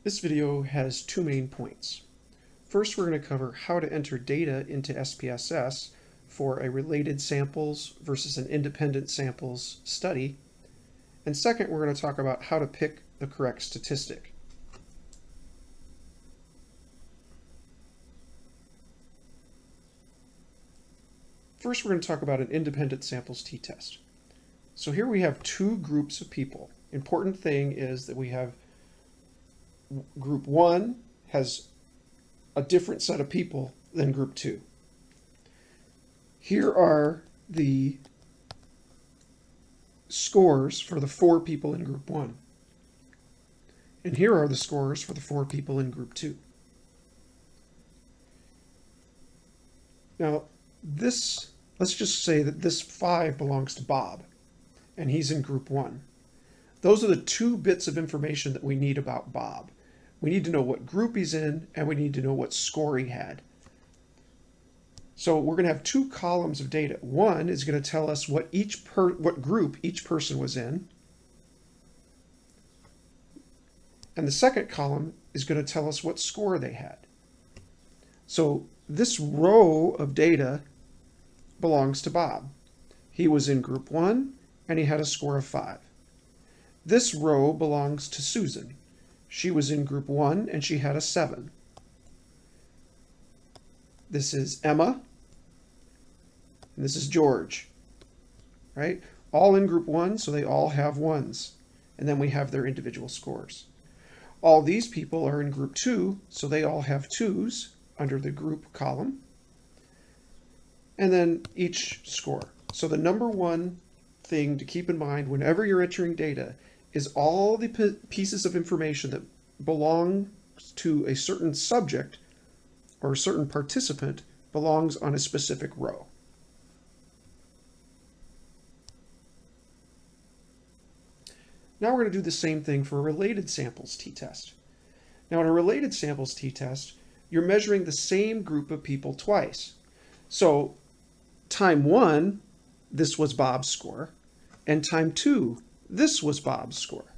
This video has two main points. First, we're going to cover how to enter data into SPSS for a related samples versus an independent samples study. And second, we're going to talk about how to pick the correct statistic. First, we're going to talk about an independent samples t-test. So here we have two groups of people. Important thing is that we have group 1 has a different set of people than group 2. Here are the scores for the 4 people in group 1. And here are the scores for the 4 people in group 2. Now, let's just say that this 5 belongs to Bob, and he's in group 1. Those are the 2 bits of information that we need about Bob. We need to know what group he's in, and we need to know what score he had. So we're going to have 2 columns of data. One is going to tell us what group each person was in. And the second column is going to tell us what score they had. So this row of data belongs to Bob. He was in group 1, and he had a score of 5. This row belongs to Susan. She was in group 1 and she had a 7. This is Emma, and this is George, right? All in group 1, so they all have 1s, and then we have their individual scores. All these people are in group 2, so they all have 2s under the group column, and then each score. So the number one thing to keep in mind whenever you're entering data is all the pieces of information that belong to a certain subject or a certain participant belongs on a specific row. Now we're going to do the same thing for a related samples t-test. Now in a related samples t-test, you're measuring the same group of people twice. So time 1, this was Bob's score, and time 2, this was Bob's score.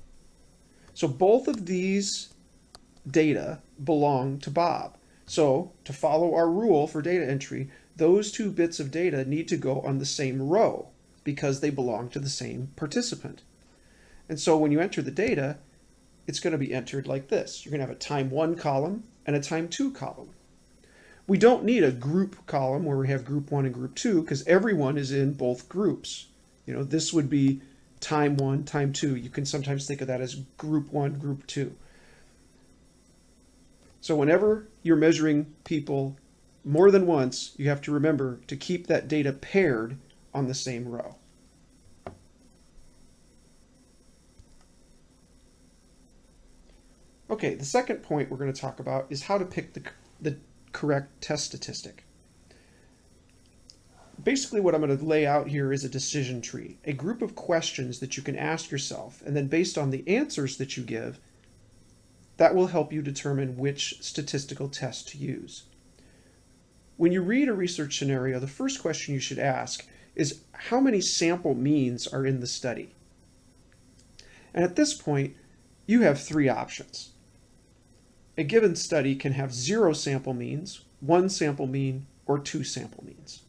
So both of these data belong to Bob. So to follow our rule for data entry, those 2 bits of data need to go on the same row because they belong to the same participant. And so when you enter the data, it's going to be entered like this. You're going to have a time 1 column and a time 2 column. We don't need a group column where we have group 1 and group 2 because everyone is in both groups. You know, this would be time 1, time 2. You can sometimes think of that as group 1, group 2. So whenever you're measuring people more than once, you have to remember to keep that data paired on the same row. Okay, the second point we're going to talk about is how to pick the correct test statistic. Basically what I'm going to lay out here is a decision tree, a group of questions that you can ask yourself, and then based on the answers that you give, that will help you determine which statistical test to use. When you read a research scenario, the first question you should ask is how many sample means are in the study? And at this point, you have 3 options. A given study can have 0 sample means, 1 sample mean, or 2 sample means.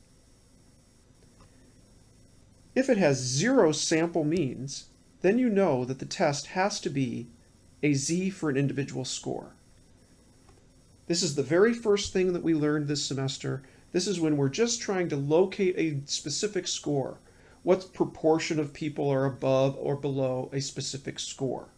If it has 0 sample means, then you know that the test has to be a Z for an individual score. This is the very first thing that we learned this semester. This is when we're just trying to locate a specific score. What proportion of people are above or below a specific score?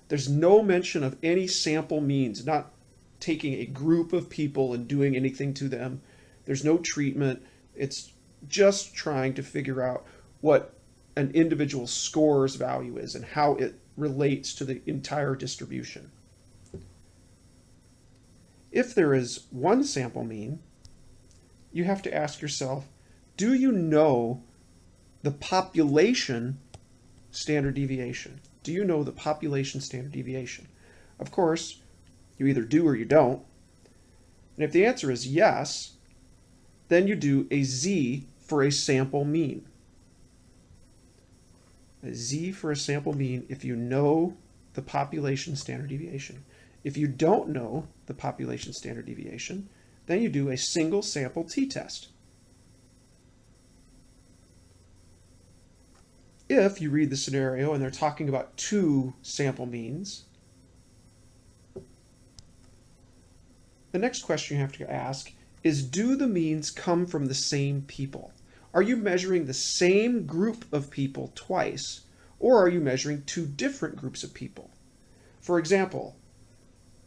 There's no mention of any sample means, not taking a group of people and doing anything to them. There's no treatment. It's just trying to figure out what an individual score's value is and how it relates to the entire distribution. If there is 1 sample mean, you have to ask yourself, do you know the population standard deviation? Do you know the population standard deviation? Of course, you either do or you don't. And if the answer is yes, then you do a Z for a sample mean. A Z for a sample mean if you know the population standard deviation. If you don't know the population standard deviation, then you do a single sample t-test. If you read the scenario and they're talking about 2 sample means, the next question you have to ask is, do the means come from the same people? Are you measuring the same group of people twice, or are you measuring 2 different groups of people? For example,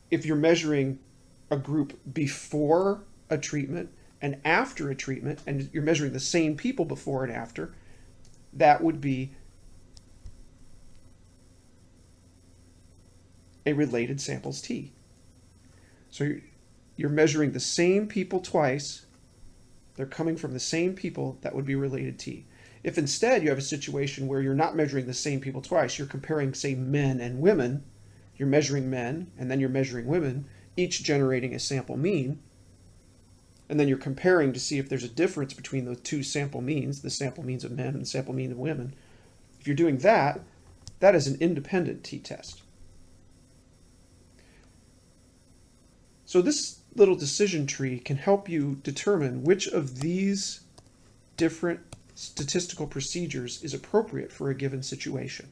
if you're measuring a group before a treatment and after a treatment, and you're measuring the same people before and after, that would be a related samples t. So you're measuring the same people twice, they're coming from the same people, that would be related t. If instead you have a situation where you're not measuring the same people twice, you're comparing, say, men and women, you're measuring men and then you're measuring women, each generating a sample mean, and then you're comparing to see if there's a difference between the 2 sample means, the sample means of men and the sample mean of women. If you're doing that, that is an independent t-test. So this little decision tree can help you determine which of these different statistical procedures is appropriate for a given situation.